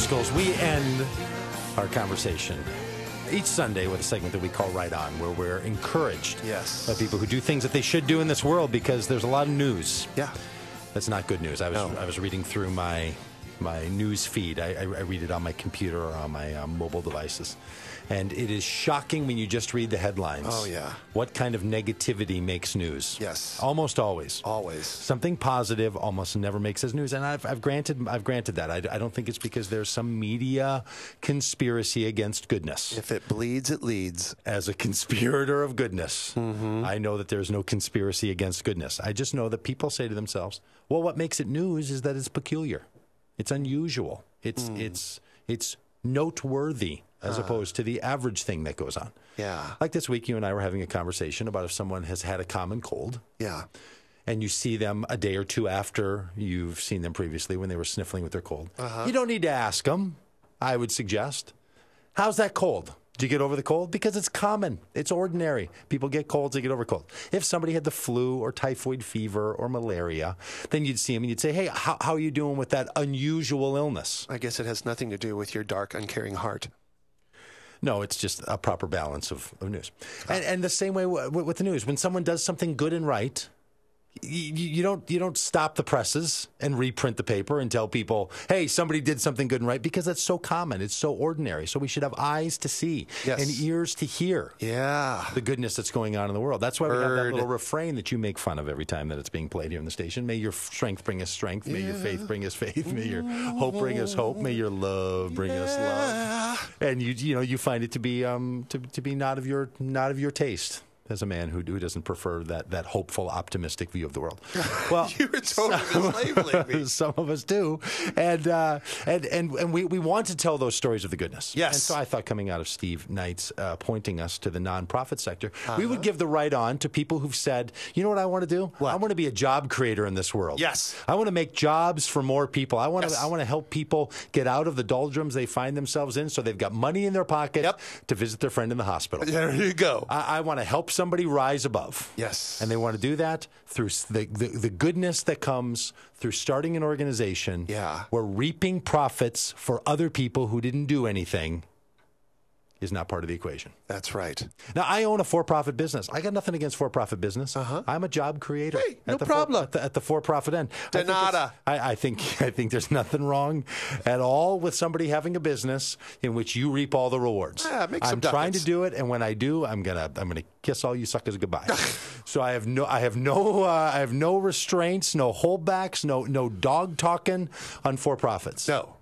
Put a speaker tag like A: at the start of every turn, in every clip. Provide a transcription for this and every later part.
A: Schools. We end our conversation each Sunday with a segment that we call Right On, where we're encouraged by people who do things that they should do in this world, because there's a lot of news.
B: Yeah.
A: That's not good news. I was reading through my news feed. I read it on my computer or on my mobile devices. And it is shocking when you just read the headlines.
B: Oh, yeah.
A: What kind of negativity makes news?
B: Yes.
A: Almost always.
B: Always.
A: Something positive almost never makes as news. And I've granted that. I don't think it's because there's some media conspiracy against goodness.
B: If it bleeds, it leads.
A: As a conspirator of goodness, I know that there's no conspiracy against goodness. I just know that people say to themselves, well, what makes it news is that it's peculiar. It's unusual. It's noteworthy, as opposed to the average thing that goes on.
B: Yeah.
A: Like this week, you and I were having a conversation about if someone has had a common cold.
B: Yeah.
A: And you see them a day or two after you've seen them previously when they were sniffling with their cold. You don't need to ask them, I would suggest. How's that cold? Did you get over the cold? Because it's common. It's ordinary. People get colds, they get over cold. If somebody had the flu or typhoid fever or malaria, then you'd see them and you'd say, hey, how are you doing with that unusual illness?
B: I guess it has nothing to do with your dark, uncaring heart.
A: No, it's just a proper balance of news. And the same way with the news. When someone does something good and right, you don't stop the presses and reprint the paper and tell people, hey, somebody did something good and right, because that's so common. It's so ordinary. So we should have eyes to see and ears to hear the goodness that's going on in the world. That's why we have that little refrain that you make fun of every time that it's being played here in the station. May your strength bring us strength. May your faith bring us faith. May your hope bring us hope. May your love bring us love. And you find it to be not of your taste, as a man who doesn't prefer that hopeful, optimistic view of the world. Well,
B: you were totally mislabeling me.
A: Some of us do, and we want to tell those stories of the goodness.
B: Yes.
A: And so I thought, coming out of Steve Knight's pointing us to the nonprofit sector, we would give the right on to people who've said, you know what I want to do?
B: What?
A: I want to be a job creator in this world.
B: Yes.
A: I want to make jobs for more people. I want to help people get out of the doldrums they find themselves in, so they've got money in their pocket to visit their friend in the hospital.
B: There you go.
A: I want to help somebody rise above.
B: Yes.
A: And they want to do that through the goodness that comes through starting an organization where reaping profits for other people who didn't do anything is not part of the equation.
B: That's right.
A: Now, I own a for-profit business. I got nothing against for-profit business. I'm a job creator.
B: Hey, no problem.
A: At the for-profit end. I think there's nothing wrong at all with somebody having a business in which you reap all the rewards. I'm trying to do it, and when I do, I'm gonna kiss all you suckers goodbye. So I have no restraints, no holdbacks, no dog talking on for-profits.
B: No.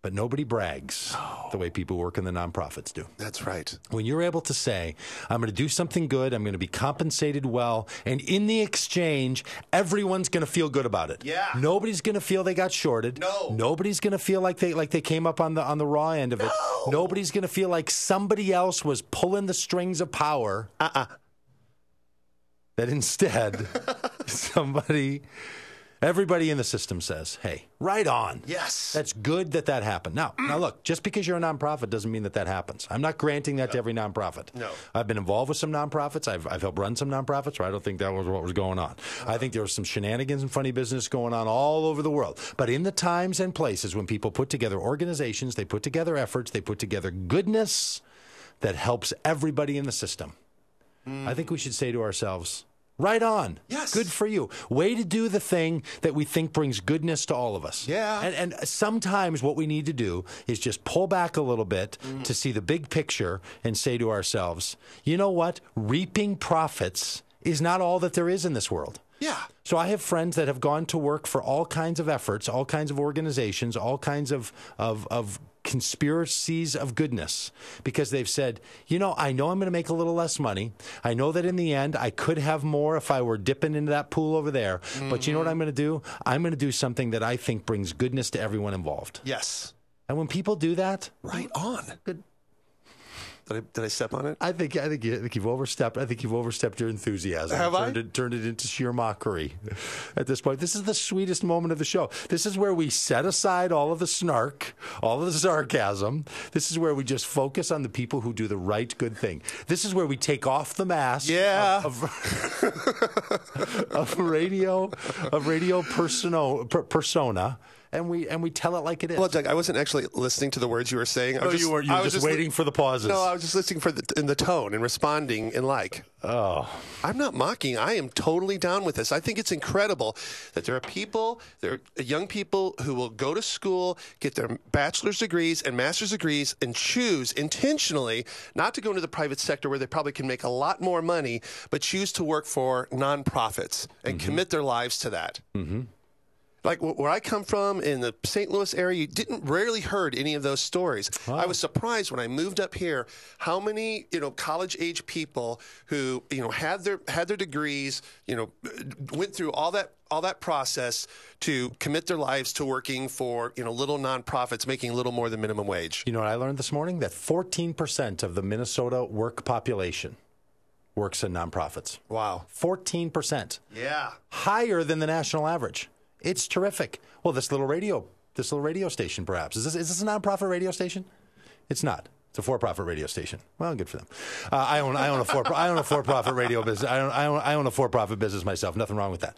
A: But nobody brags the way people who work in the nonprofits do.
B: That's right.
A: When you're able to say, I'm going to do something good, I'm going to be compensated well, and in the exchange, everyone's going to feel good about it.
B: Yeah.
A: Nobody's going to feel they got shorted.
B: No.
A: Nobody's going to feel like they came up on the raw end of it.
B: No.
A: Nobody's going to feel like somebody else was pulling the strings of power. That instead, everybody in the system says, hey, right on.
B: Yes.
A: That's good that happened. Now, look, just because you're a nonprofit doesn't mean that happens. I'm not granting that to every nonprofit.
B: No.
A: I've been involved with some nonprofits. I've helped run some nonprofits where I don't think that was what was going on. I think there was some shenanigans and funny business going on all over the world. But in the times and places when people put together organizations, they put together efforts, they put together goodness that helps everybody in the system, I think we should say to ourselves, right on.
B: Yes.
A: Good for you. Way to do the thing that we think brings goodness to all of us.
B: Yeah.
A: And sometimes what we need to do is just pull back a little bit to see the big picture and say to ourselves, you know what? Reaping profits is not all that there is in this world.
B: Yeah.
A: So I have friends that have gone to work for all kinds of efforts, all kinds of organizations, all kinds of conspiracies of goodness, because they've said, I know I'm going to make a little less money. I know that in the end I could have more if I were dipping into that pool over there. But you know what I'm going to do? I'm going to do something that I think brings goodness to everyone involved.
B: Yes.
A: And when people do that,
B: right on. Good. Did I step on it?
A: I think you've overstepped. I think you've overstepped your enthusiasm.
B: Have I?
A: Turned it into sheer mockery. At this point, this is the sweetest moment of the show. This is where we set aside all of the snark, all of the sarcasm. This is where we just focus on the people who do the right, good thing. This is where we take off the mask.
B: Yeah.
A: of radio persona. and we tell it like it is.
B: Well, Doug, I wasn't actually listening to the words you were saying.
A: You were just waiting for the pauses.
B: No, I was just listening for in the tone and responding and like.
A: Oh.
B: I'm not mocking. I am totally down with this. I think it's incredible that there are young people who will go to school, get their bachelor's degrees and master's degrees, and choose intentionally not to go into the private sector where they probably can make a lot more money, but choose to work for nonprofits and commit their lives to that. Mm-hmm. Like where I come from in the St. Louis area, you rarely heard any of those stories. Wow. I was surprised when I moved up here how many college-age people who had their degrees, went through all that process to commit their lives to working for little nonprofits making a little more than minimum wage.
A: You know what I learned this morning? That 14% of the Minnesota work population works in nonprofits.
B: Wow,
A: 14%.
B: Yeah,
A: higher than the national average. It's terrific. Well, this little radio station, perhaps. Is this a nonprofit radio station? It's not. It's a for-profit radio station. Well, good for them. I own a for-profit radio business. I own a for-profit business myself. Nothing wrong with that.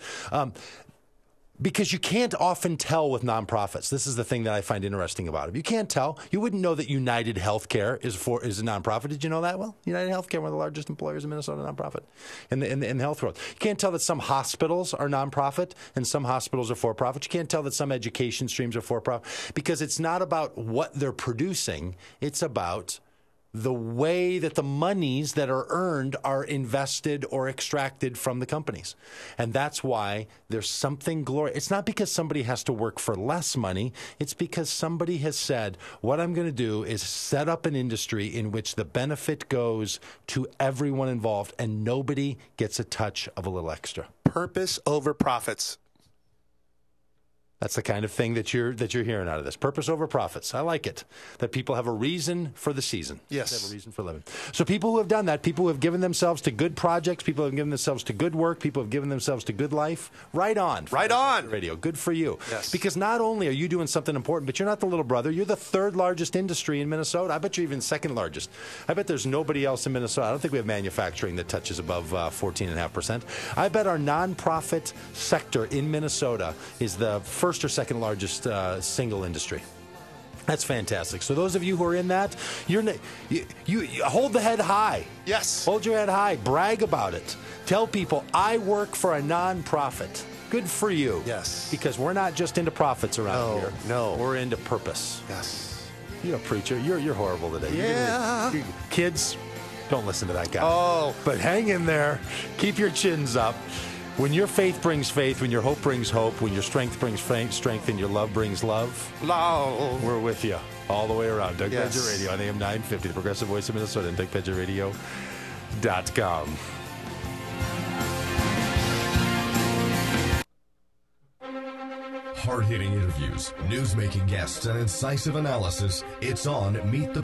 A: Because you can't often tell with nonprofits. This is the thing that I find interesting about it. You can't tell. You wouldn't know that United Healthcare is a nonprofit. Did you know that? Well, United Healthcare, one of the largest employers in Minnesota, nonprofit in the health world. You can't tell that some hospitals are nonprofit and some hospitals are for-profit. You can't tell that some education streams are for-profit because it's not about what they're producing. It's about the way that the monies that are earned are invested or extracted from the companies. And that's why there's something glorious. It's not because somebody has to work for less money. It's because somebody has said, what I'm going to do is set up an industry in which the benefit goes to everyone involved and nobody gets a touch of a little extra.
B: Purpose over profits.
A: That's the kind of thing that you're hearing out of this. Purpose over profits. I like it. That people have a reason for the season.
B: Yes.
A: They have a reason for living. So people who have done that, people who have given themselves to good projects, people who have given themselves to good work, people who have given themselves to good life, right on.
B: Right on.
A: Radio. Good for you.
B: Yes.
A: Because not only are you doing something important, but you're not the little brother. You're the third largest industry in Minnesota. I bet you're even second largest. I bet there's nobody else in Minnesota. I don't think we have manufacturing that touches above 14.5%. I bet our nonprofit sector in Minnesota is the first or second largest single industry. That's fantastic. So those of you who are in that, you hold the head high.
B: Yes.
A: Hold your head high. Brag about it. Tell people, I work for a nonprofit. Good for you.
B: Yes.
A: Because we're not just into profits around here.
B: No.
A: We're into purpose.
B: Yes.
A: You're a preacher. You're horrible today.
B: Yeah.
A: Kids, don't listen to that guy.
B: Oh.
A: But hang in there. Keep your chins up. When your faith brings faith, when your hope brings hope, when your strength brings strength, and your love brings love, we're with you all the way around. Doug Pagitt Radio on AM 950, the Progressive Voice of Minnesota, and DougPagittRadio.com.
C: Hard-hitting interviews, news-making guests, and incisive analysis. It's on Meet the